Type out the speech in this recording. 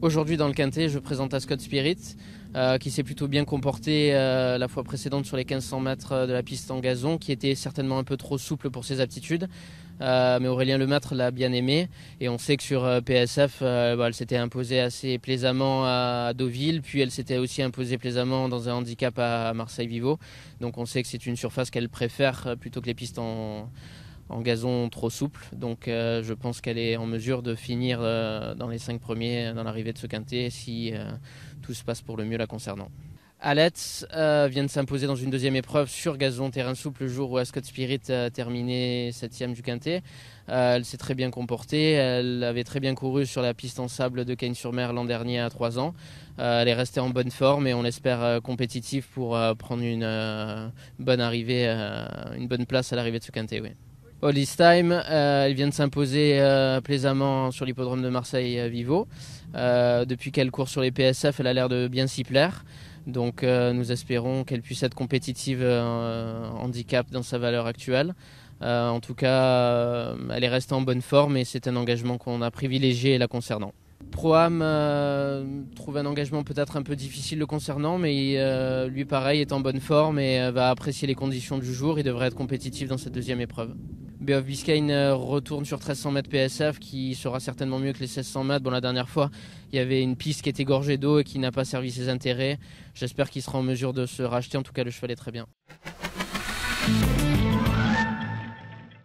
Aujourd'hui dans le Quintet, je présente Ascot Spirit qui s'est plutôt bien comporté la fois précédente sur les 1500 mètres de la piste en gazon, qui était certainement un peu trop souple pour ses aptitudes. Mais Aurélien Lemaître l'a bien aimé et on sait que sur PSF, elle s'était imposée assez plaisamment à Deauville, puis elle s'était aussi imposée plaisamment dans un handicap à Marseille-Vivo. Donc on sait que c'est une surface qu'elle préfère plutôt que les pistes en gazon trop souple, donc je pense qu'elle est en mesure de finir dans les 5 premiers dans l'arrivée de ce quintet si tout se passe pour le mieux la concernant. Alette vient de s'imposer dans une deuxième épreuve sur gazon terrain souple le jour où Ascot Spirit a terminé 7e du quintet. Elle s'est très bien comportée, elle avait très bien couru sur la piste en sable de Cagnes-sur-Mer l'an dernier à 3 ans. Elle est restée en bonne forme et on l'espère compétitive pour prendre une bonne arrivée, une bonne place à l'arrivée de ce quintet. Oui. All This Time, elle vient de s'imposer plaisamment sur l'hippodrome de Marseille-Vivo. Depuis qu'elle court sur les PSF, elle a l'air de bien s'y plaire. Donc nous espérons qu'elle puisse être compétitive handicap dans sa valeur actuelle. En tout cas, elle est restée en bonne forme et c'est un engagement qu'on a privilégié la concernant. Pro-Am trouve un engagement peut-être un peu difficile le concernant, mais lui pareil est en bonne forme et va apprécier les conditions du jour et devrait être compétitif dans cette deuxième épreuve. Bay of Biscayne retourne sur 1300 mètres PSF qui sera certainement mieux que les 1600 mètres. Bon, la dernière fois, il y avait une piste qui était gorgée d'eau et qui n'a pas servi ses intérêts. J'espère qu'il sera en mesure de se racheter. En tout cas, le cheval est très bien.